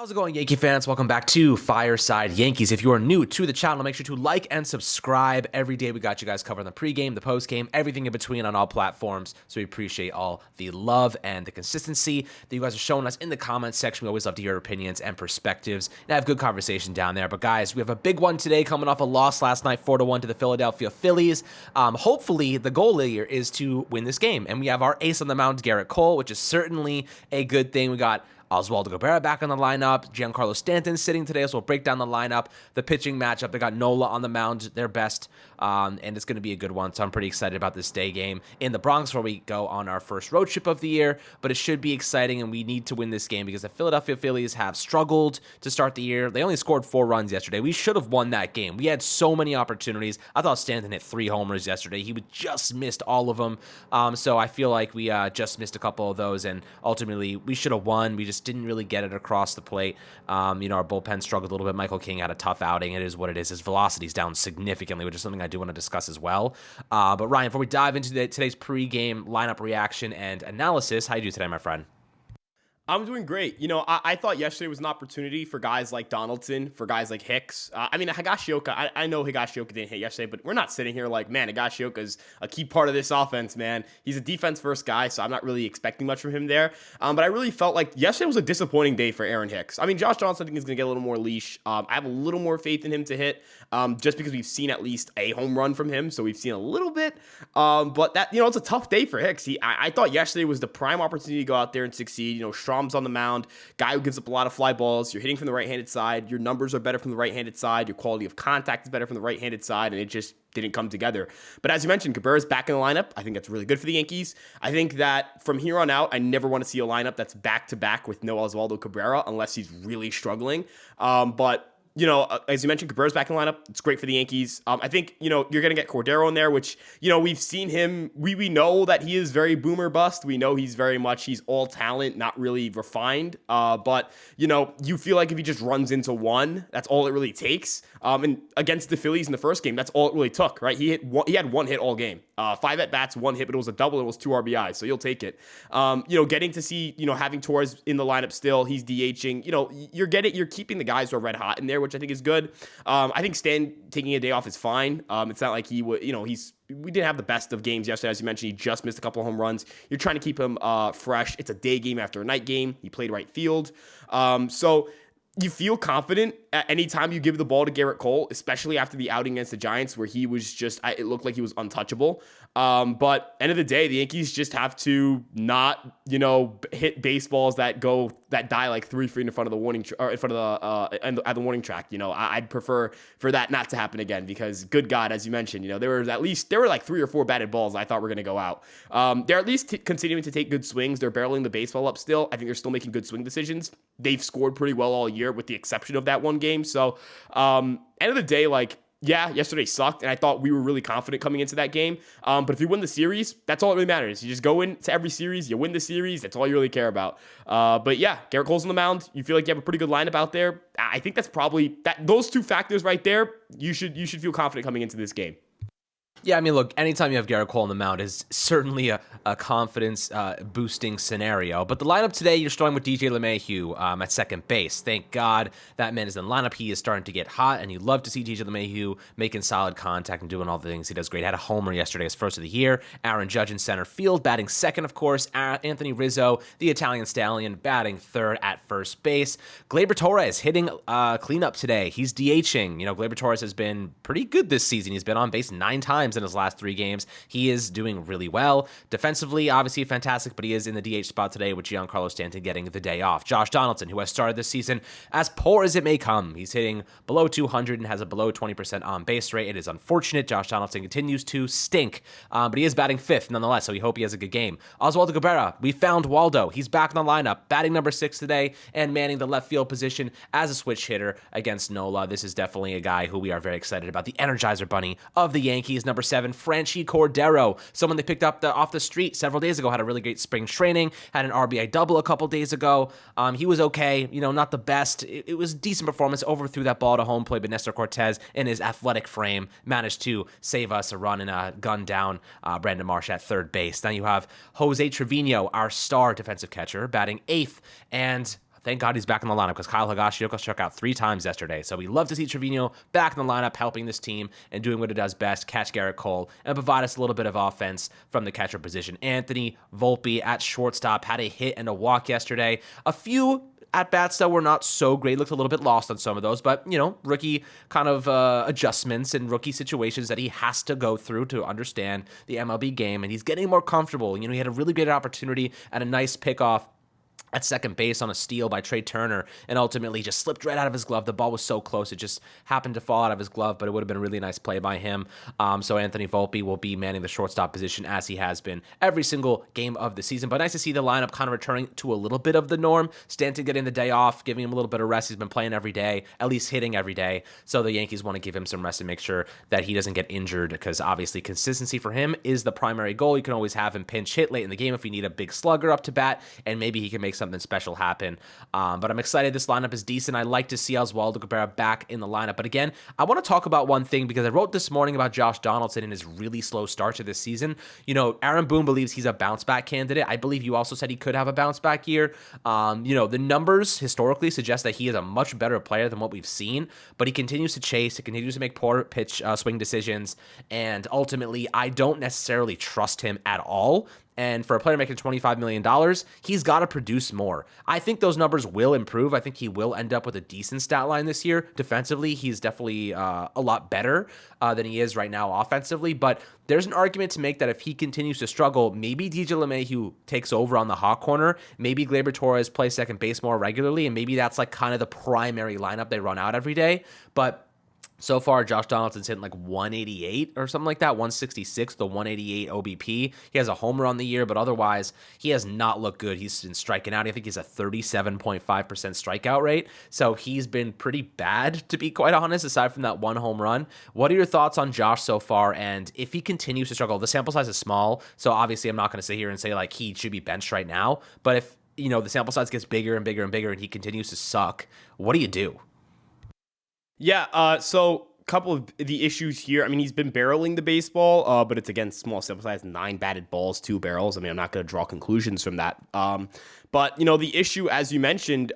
How's it going, Yankee fans? Welcome back to Fireside Yankees. If you are new to the channel, make sure to like and subscribe. Every day we got you guys covering the pregame, the postgame, everything in between on all platforms. So we appreciate all the love and the consistency that you guys are showing us in the comments section. We always love to hear your opinions and perspectives and have good conversation down there. But guys, we have a big one today coming off a loss last night, 4-1 to the Philadelphia Phillies. Hopefully the goal here is to win this game. And we have our ace on the mound, Gerrit Cole, which is certainly a good thing. We got Oswaldo Cabrera back on the lineup. Giancarlo Stanton sitting today, so we'll break down the lineup. The pitching matchup, they got Nola on the mound, their best, and it's going to be a good one. So I'm pretty excited about this day game in the Bronx where we go on our first road trip of the year. But it should be exciting, and we need to win this game because the Philadelphia Phillies have struggled to start the year. They only scored 4 runs yesterday. We should have won that game. We had so many opportunities. I thought Stanton hit 3 homers yesterday. He just missed all of them. So I feel like we just missed a couple of those, and ultimately we should have won. We just didn't really get it across the plate. Our bullpen struggled a little bit. Michael King had a tough outing. It is what it is. His velocity's down significantly, which is something I do want to discuss as well. But Ryan, before we dive into today's pregame lineup reaction and analysis, how you do today, my friend? I'm doing great. I thought yesterday was an opportunity for guys like Donaldson, for guys like Hicks. Higashioka, I know Higashioka didn't hit yesterday, but we're not sitting here like, man, Higashioka's a key part of this offense, man. He's a defense-first guy, so I'm not really expecting much from him there. But I really felt like yesterday was a disappointing day for Aaron Hicks. Josh Johnson, I think, is going to get a little more leash. I have a little more faith in him to hit, just because we've seen at least a home run from him, so we've seen a little bit. But that, it's a tough day for Hicks. I thought yesterday was the prime opportunity to go out there and succeed. Strom's on the mound, guy who gives up a lot of fly balls. You're hitting from the right-handed side. Your numbers are better from the right-handed side. Your quality of contact is better from the right-handed side, and it just didn't come together. But as you mentioned, Cabrera's back in the lineup. I think that's really good for the Yankees. I think that from here on out, I never want to see a lineup that's back-to-back with no Oswaldo Cabrera unless he's really struggling. As you mentioned, Cabrera's back in the lineup. It's great for the Yankees. I think, you're going to get Cordero in there, which, we've seen him. We know that he is very boomer bust. We know he's all talent, not really refined. But you feel like if he just runs into one, that's all it really takes. And against the Phillies in the first game, that's all it really took, right? He had 1 hit all game. 5 at-bats, 1 hit, but it was a double. It was 2 RBIs, so you'll take it. Getting to see, having Torres in the lineup still, he's DHing. You're keeping the guys who are red hot in there, which I think is good. I think Stan taking a day off is fine. It's not like he would, we didn't have the best of games yesterday. As you mentioned, he just missed a couple of home runs. You're trying to keep him fresh. It's a day game after a night game. He played right field. So you feel confident at any time you give the ball to Gerrit Cole, especially after the outing against the Giants where he was it looked like he was untouchable. But end of the day, the Yankees just have to not, hit baseballs that die like 3 feet in front of the warning, or in front of at the warning track. I'd prefer for that not to happen again because good God, as you mentioned, there were like 3 or 4 batted balls I thought were going to go out. They're at least continuing to take good swings. They're barreling the baseball up still. I think they're still making good swing decisions. They've scored pretty well all year with the exception of that one game. So, end of the day, yesterday sucked, and I thought we were really confident coming into that game. But if you win the series, that's all that really matters. You just go into every series, you win the series, that's all you really care about. But yeah, Gerrit Cole's on the mound. You feel like you have a pretty good lineup out there. I think that's probably those 2 factors right there. You should feel confident coming into this game. Yeah, look, anytime you have Gerrit Cole on the mound is certainly a confidence-boosting scenario. But the lineup today, you're starting with DJ LeMahieu at second base. Thank God that man is in the lineup. He is starting to get hot, and you love to see DJ LeMahieu making solid contact and doing all the things he does great. Had a homer yesterday, his first of the year. Aaron Judge in center field, batting second, of course. Anthony Rizzo, the Italian stallion, batting third at first base. Gleyber Torres hitting cleanup today. He's DHing. Gleyber Torres has been pretty good this season. He's been on base 9 times in his last 3 games. He is doing really well. Defensively, obviously fantastic, but he is in the DH spot today with Giancarlo Stanton getting the day off. Josh Donaldson, who has started this season as poor as it may come. He's hitting below 200 and has a below 20% on base rate. It is unfortunate. Josh Donaldson continues to stink, but he is batting 5th nonetheless, so we hope he has a good game. Oswaldo Cabrera, we found Waldo. He's back in the lineup, batting number 6 today and manning the left field position as a switch hitter against Nola. This is definitely a guy who we are very excited about. The Energizer Bunny of the Yankees, number 7, Franchy Cordero, someone they picked up off the street several days ago, had a really great spring training, had an RBI double a couple days ago. He was okay, not the best. It was a decent performance, overthrew that ball to home plate, but Nestor Cortez in his athletic frame managed to save us a run and gun down Brandon Marsh at third base. Then you have Jose Trevino, our star defensive catcher, batting 8th, and thank God he's back in the lineup because Kyle Higashioka struck out 3 times yesterday. So we love to see Trevino back in the lineup, helping this team and doing what it does best, catch Garrett Cole, and provide us a little bit of offense from the catcher position. Anthony Volpe at shortstop had a hit and a walk yesterday. A few at-bats that were not so great. Looked a little bit lost on some of those, but, rookie kind of adjustments and rookie situations that he has to go through to understand the MLB game, and he's getting more comfortable. He had a really great opportunity at a nice pickoff at second base on a steal by Trey Turner, and ultimately just slipped right out of his glove. The ball was so close, it just happened to fall out of his glove, but it would have been a really nice play by him. So Anthony Volpe will be manning the shortstop position as he has been every single game of the season. But nice to see the lineup kind of returning to a little bit of the norm. Stanton getting the day off, giving him a little bit of rest. He's been playing every day, at least hitting every day. So the Yankees want to give him some rest and make sure that he doesn't get injured, because obviously consistency for him is the primary goal. You can always have him pinch hit late in the game if you need a big slugger up to bat, and maybe he can make something special happen. But I'm excited. This lineup is decent. I like to see Oswaldo Cabrera back in the lineup. But again, I want to talk about one thing, because I wrote this morning about Josh Donaldson and his really slow start to this season. Aaron Boone believes he's a bounce back candidate. I believe you also said he could have a bounce back year. The numbers historically suggest that he is a much better player than what we've seen, but he continues to chase. He continues to make poor pitch swing decisions. And ultimately, I don't necessarily trust him at all. And for a player making $25 million, he's got to produce more. I think those numbers will improve. I think he will end up with a decent stat line this year. Defensively, he's definitely a lot better than he is right now offensively. But there's an argument to make that if he continues to struggle, maybe DJ LeMahieu takes over on the hot corner. Maybe Gleyber Torres plays second base more regularly. And maybe that's like kind of the primary lineup they run out every day. But so far, Josh Donaldson's hitting like 188 or something like that, 166, the 188 OBP. He has a homer on the year, but otherwise, he has not looked good. He's been striking out. I think he's a 37.5% strikeout rate. So he's been pretty bad, to be quite honest, aside from that one home run. What are your thoughts on Josh so far? And if he continues to struggle, the sample size is small, so obviously I'm not going to sit here and say like he should be benched right now. But if, the sample size gets bigger and bigger and bigger and he continues to suck, what do you do? Yeah, so a couple of the issues here. I mean, he's been barreling the baseball, but it's, again, small sample size, 9 batted balls, 2 barrels. I mean, I'm not going to draw conclusions from that. But, the issue, as you mentioned,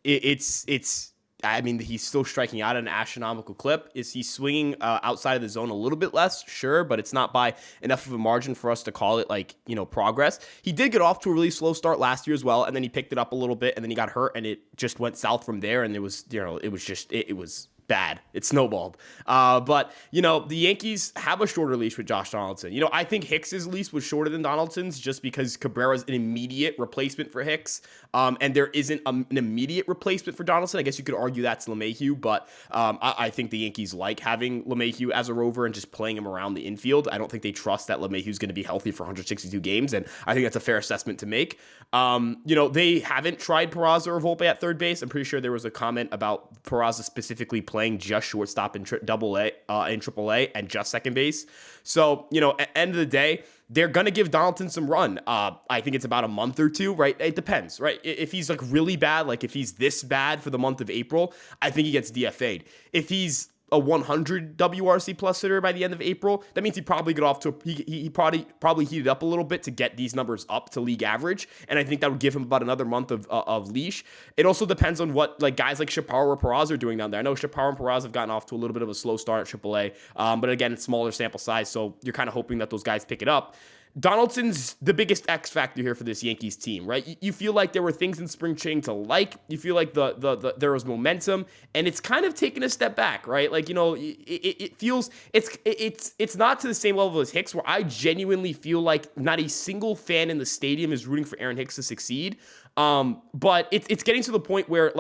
he's still striking out at an astronomical clip. Is he swinging outside of the zone a little bit less? Sure, but it's not by enough of a margin for us to call it progress. He did get off to a really slow start last year as well, and then he picked it up a little bit, and then he got hurt, and it just went south from there, and it was bad. It snowballed. But the Yankees have a shorter leash with Josh Donaldson. I think Hicks's leash was shorter than Donaldson's just because Cabrera's an immediate replacement for Hicks. And there isn't an immediate replacement for Donaldson. I guess you could argue that's LeMahieu, but I think the Yankees like having LeMahieu as a rover and just playing him around the infield. I don't think they trust that LeMahieu's going to be healthy for 162 games, and I think that's a fair assessment to make. They haven't tried Peraza or Volpe at third base. I'm pretty sure there was a comment about Peraza specifically playing just shortstop in AA and AAA and just second base. So, at the end of the day, they're going to give Donaldson some run. I think it's about a month or two, right? It depends, right? If he's like really bad, like if he's this bad for the month of April, I think he gets DFA'd. If he's a 100 WRC plus hitter by the end of April, that means he probably got off to he probably heated up a little bit to get these numbers up to league average, and I think that would give him about another month of leash. It also depends on what guys like Chaparro or Peraza are doing down there. I know Chaparro and Peraza have gotten off to a little bit of a slow start at AAA, but again, it's smaller sample size, so you're kind of hoping that those guys pick it up. Donaldson's the biggest X factor here for this Yankees team, right? You feel like there were things in spring training to like. You feel like there was momentum, and it's kind of taken a step back, right? It feels it's not to the same level as Hicks, where I genuinely feel like not a single fan in the stadium is rooting for Aaron Hicks to succeed. But it's getting to the point where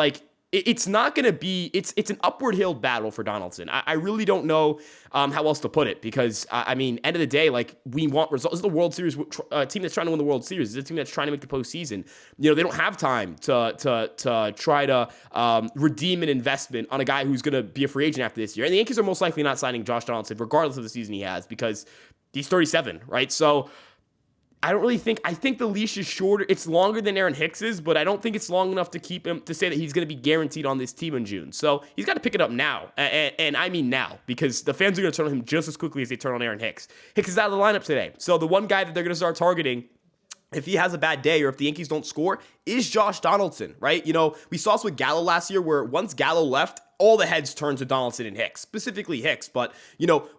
it's not going to be, it's an upward hill battle for Donaldson. I really don't know how else to put it, because, end of the day, we want results. This is the World Series team that's trying to win the World Series. It's a team that's trying to make the postseason. They don't have time to try to redeem an investment on a guy who's going to be a free agent after this year. And the Yankees are most likely not signing Josh Donaldson, regardless of the season he has, because he's 37, right? So I think the leash is shorter. It's longer than Aaron Hicks's, but I don't think it's long enough to keep him, to say that he's going to be guaranteed on this team in June. So he's got to pick it up now. And I mean now, because the fans are going to turn on him just as quickly as they turn on Aaron Hicks. Hicks is out of the lineup today. So the one guy that they're going to start targeting if he has a bad day or if the Yankees don't score, is Josh Donaldson, right? We saw this with Gallo last year where once Gallo left, all the heads turned to Donaldson and Hicks, specifically Hicks. But,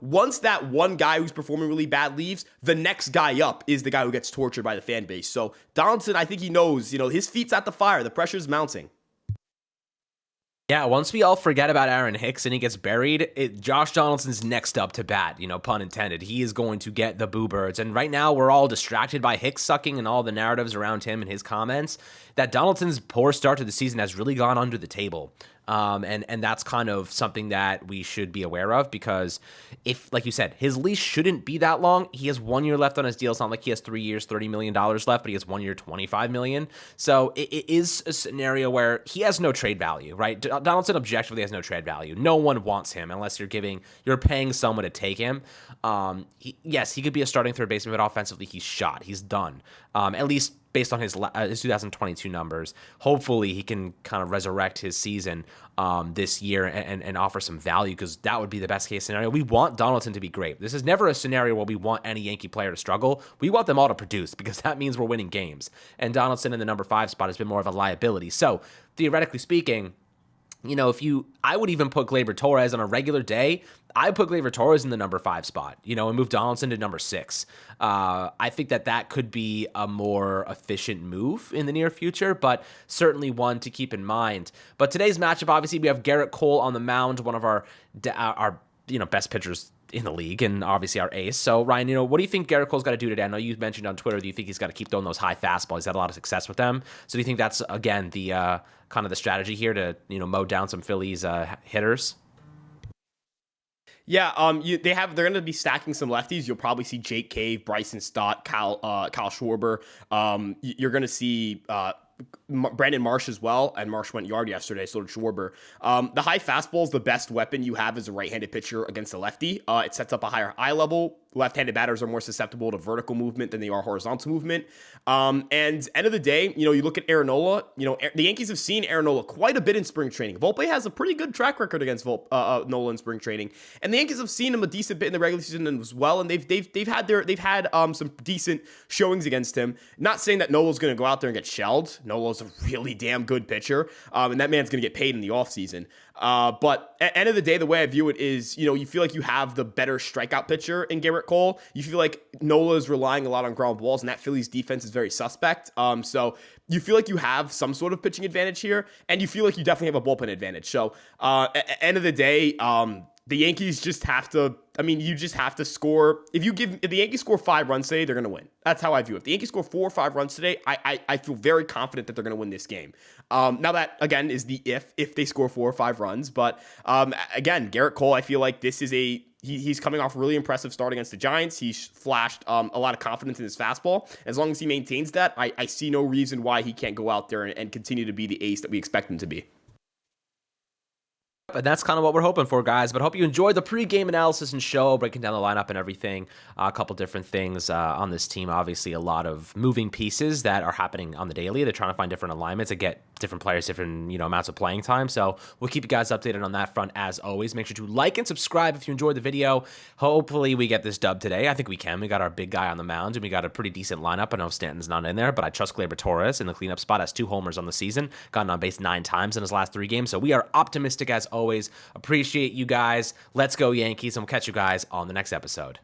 once that one guy who's performing really bad leaves, the next guy up is the guy who gets tortured by the fan base. So Donaldson, I think he knows, his feet's at the fire. The pressure's mounting. Yeah, once we all forget about Aaron Hicks and he gets buried, Josh Donaldson's next up to bat, pun intended. He is going to get the boo birds. And right now, we're all distracted by Hicks sucking and all the narratives around him and his comments. That Donaldson's poor start to the season has really gone under the table. And that's kind of something that we should be aware of, because if, like you said, his leash shouldn't be that long. He has 1 year left on his deal. It's not like he has 3 years, $30 million left, but he has 1 year, $25 million. So it is a scenario where he has no trade value, right? Donaldson objectively has no trade value. No one wants him unless you're paying someone to take him. Yes, he could be a starting third baseman, but offensively he's shot. He's done. At least based on his 2022 numbers. Hopefully he can kind of resurrect his season this year and offer some value, because that would be the best case scenario. We want Donaldson to be great. This is never a scenario where we want any Yankee player to struggle. We want them all to produce, because that means we're winning games. And Donaldson in the number 5 spot has been more of a liability. So theoretically speaking, I would even put Gleyber Torres on a regular day. I put Gleyber Torres in the number 5 spot, and move Donaldson to number 6. I think that could be a more efficient move in the near future, but certainly one to keep in mind. But today's matchup, obviously, we have Gerrit Cole on the mound, one of our best pitchers in the league, and obviously our ace. So Ryan, what do you think Gerrit Cole's got to do today? I know you mentioned on Twitter, do you think he's got to keep throwing those high fastballs? He's had a lot of success with them. So do you think that's, again, the kind of the strategy here to mow down some Phillies hitters? Yeah, they're going to be stacking some lefties. You'll probably see Jake Cave, Bryson Stott, Kyle Schwarber. You're going to see Brandon Marsh as well, and Marsh went yard yesterday, so did Schwarber. The high fastball is the best weapon you have as a right-handed pitcher against a lefty. It sets up a higher eye level. Left-handed batters are more susceptible to vertical movement than they are horizontal movement. And end of the day, you look at Aaron Nola. The Yankees have seen Aaron Nola quite a bit in spring training. Volpe has a pretty good track record against Nola in spring training, and the Yankees have seen him a decent bit in the regular season as well. And they've had some decent showings against him. Not saying that Nola's going to go out there and get shelled. Nola's a really damn good pitcher, and that man's going to get paid in the offseason. But at the end of the day, the way I view it is, you feel like you have the better strikeout pitcher in Gerrit Cole. You feel like Nola is relying a lot on ground balls, and that Phillies defense is very suspect. So you feel like you have some sort of pitching advantage here, and you feel like you definitely have a bullpen advantage. So at the end of the day, the Yankees just have to, you just have to score. If the Yankees score 5 runs today, they're going to win. That's how I view it. If the Yankees score 4 or 5 runs today, I feel very confident that they're going to win this game. Now that, again, is the if they score 4 or 5 runs. But again, Gerrit Cole, I feel like this is he's coming off a really impressive start against the Giants. He's flashed a lot of confidence in his fastball. As long as he maintains that, I see no reason why he can't go out there and continue to be the ace that we expect him to be. And that's kind of what we're hoping for, guys. But I hope you enjoyed the pregame analysis and show, breaking down the lineup and everything. A couple different things on this team. Obviously, a lot of moving pieces that are happening on the daily. They're trying to find different alignments to get different players different amounts of playing time. So we'll keep you guys updated on that front as always. Make sure to like and subscribe if you enjoyed the video. Hopefully we get this dub today. I think we can. We got our big guy on the mound, and we got a pretty decent lineup. I know Stanton's not in there, but I trust Gleyber Torres in the cleanup spot. Has 2 homers on the season. Gotten on base 9 times in his last 3 games. So we are optimistic as always. Appreciate you guys. Let's go Yankees, and we'll catch you guys on the next episode.